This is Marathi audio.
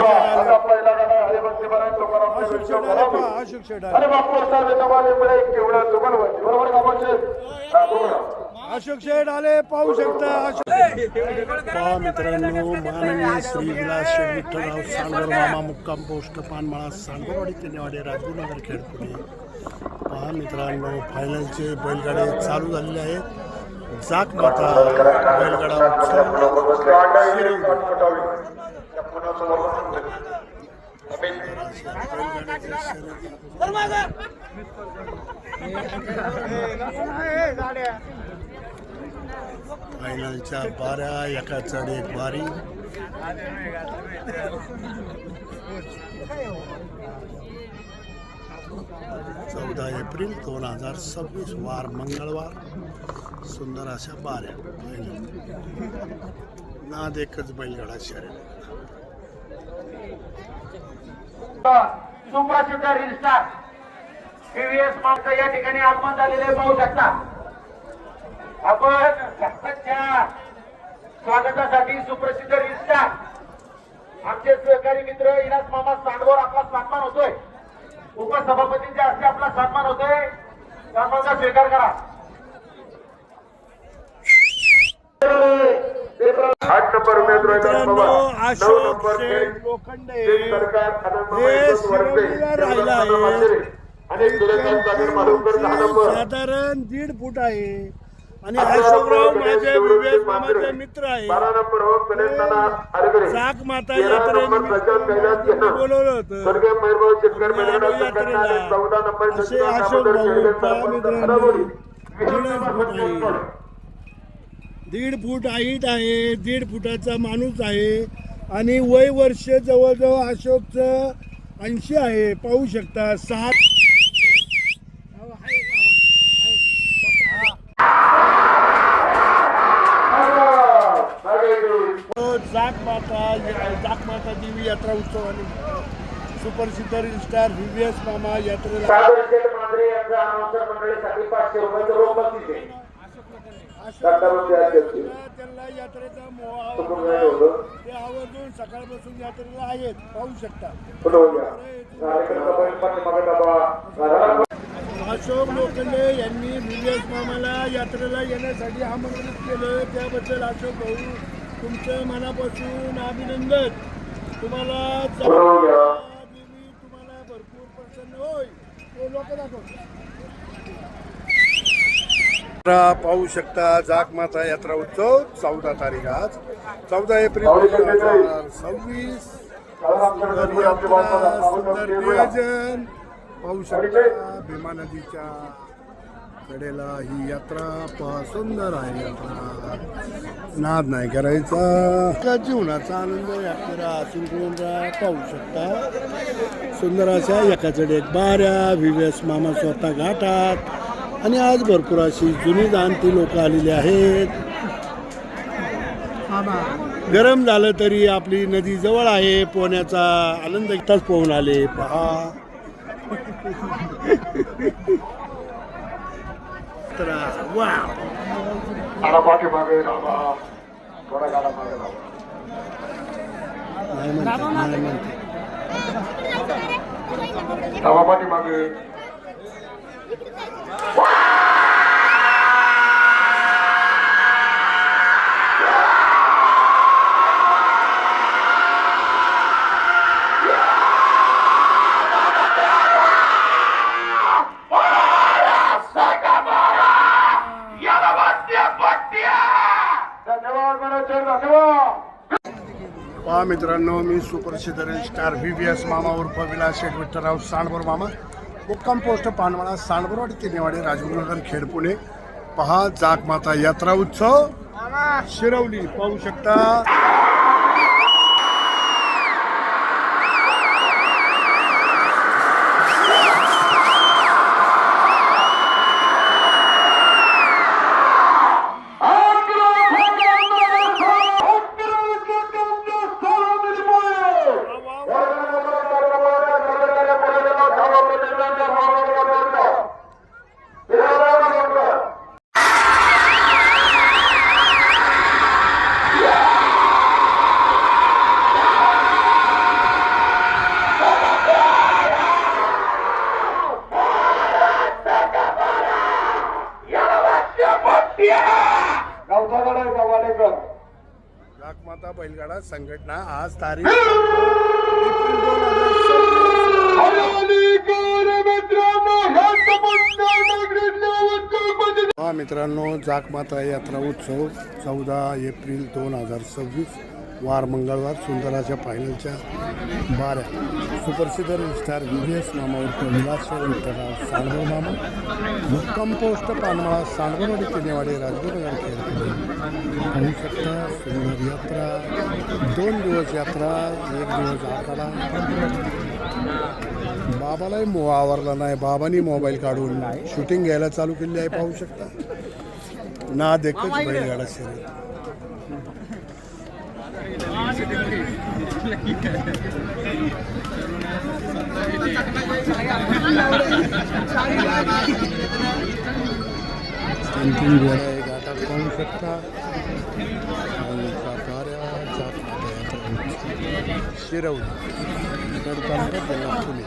आता पहिला गाडा हरिभक्ती बरं अशोक शेठ अरे बापू साहेब तुम्हाला इकडे केवढं जुगल होती बरोबर का अशोक शेठ आले पाहू शकता पहा मित्रांनो माननीय श्री विलास शेठ विठ्ठलराव सांडवर मामा मुक्काम पोस्ट पानमाळा सांडवरवाडी किनेवाडी राजगुरुनगर खेडपुणे पहा मित्रांनो फायनलचे बैलगाडे चालू झालेले आहेत जाक माता बैलगाडा फायनलच्या बाऱ्या एका चढ एक बारी 14 एप्रिल 2026 वार मंगळवार सुंदर अशा बाऱ्या नाद एकच बैलगाडा शर्यत सुप्रसिद्ध रील स्टार टीव्हीएस मागचं या ठिकाणी आगमन झालेले पाहू शकता आपण शासनाच्या स्वागतासाठी सुप्रसिद्ध रील स्टार आमचे सहकारी मित्र इनास मामा सांडवर आपला सन्मान होतोय उपसभापतींच्या हस्ते आपला सन्मान होतोय सन्मानाचा स्वीकार करा 8 नंबर अशोक शेठ लोखंडे साधारण 1.5 फूट आहे आणि अशोकराव माझे विवेक मामाचे मित्र आहे जाक माता यात्रेनिमित्त बोलवलं होतं असे अशोक भाऊ मित्रांनो 1.5 फूट हाईट आहे 1.5 फुटाचा माणूस आहे आणि वय वर्ष जवळजवळ अशोकचं 80 आहे पाहू शकता 7 जाक माता देवी यात्रा उत्सव आणि सुप्रसिद्ध रील स्टार व्हीव्हीएस मामा यात्रेला त्यांना यात्रेचा मोह ते आवर्जून सकाळपासून यात्रेला आहेत पाहू शकता अशोक लोखंडे यांनी व्हीव्हीएस मामाला यात्रेला येण्यासाठी आमंत्रित केलं त्याबद्दल अशोक भाऊ तुमचं मनापासून अभिनंदन तुम्हाला तुम्हाला भरपूर प्रसन्न होईल लोक पाहू शकता जाक माता यात्रा उत्सव 14 तारीख आज 14 एप्रिल 2026 सुंदर नियोजन पाहू शकता भीमा नदीच्या कडेला ही यात्रा सुंदर आहे यात्रा नाद नाही करायचा जीवनाचा आनंद यात्रा असून पाहू शकता सुंदर अशा एकाचडे एक बाऱ्या व्हीव्हीएस मामा स्वतः घाटात आणि आज भरपूर अशी जुनी जाणती लोक आलेली आहेत गरम झालं तरी आपली नदी जवळ आहे पोहण्याचा आनंद एकटाच पोहून आले पहा पाठी मागे थोडा गाडा मागे नाही म्हणते पाठी मागे पहा मित्रांनो मी सुप्रसिद्ध रील स्टार व्हीव्हीएस मामा उर्फ विलास शेठ विठ्ठलराव सांडवर मामा मुक्काम पोस्ट पानवाडा सांडवरवाडी किनेवाडी राजगुरुनगर खेडपुणे पहा जाक माता यात्रा उत्सव शिरवली पाहू शकता बैलगाडा संघटना आज तारीख एप्रिल 2026. हा मित्रांनो, जाकमाता यात्रा उत्सव 14 एप्रिल 2026 वार मंगळवार सुंदराच्या फायनलच्या बाऱ्या सुप्रसिद्ध स्टार VVS मामावर विलासराव विठ्ठलराव सांडवर मामा मुक्काम पोस्ट पानमाळा सांडवरवाडी किनेवाडी राजगुरुनगर खेळ पाहू शकता. सुंदर यात्रा, 2 दिवस यात्रा, 1 दिवस आखाडा. बाबालाही आवरला नाही, बाबांनी मोबाईल काढून शूटिंग घ्यायला चालू केली आहे. पाहू शकता ना देखत बैलगाडा शर्यत. तीन घोडा एक घाटात पाहू शकता. शिरवली तालुका जिल्हा पुणे.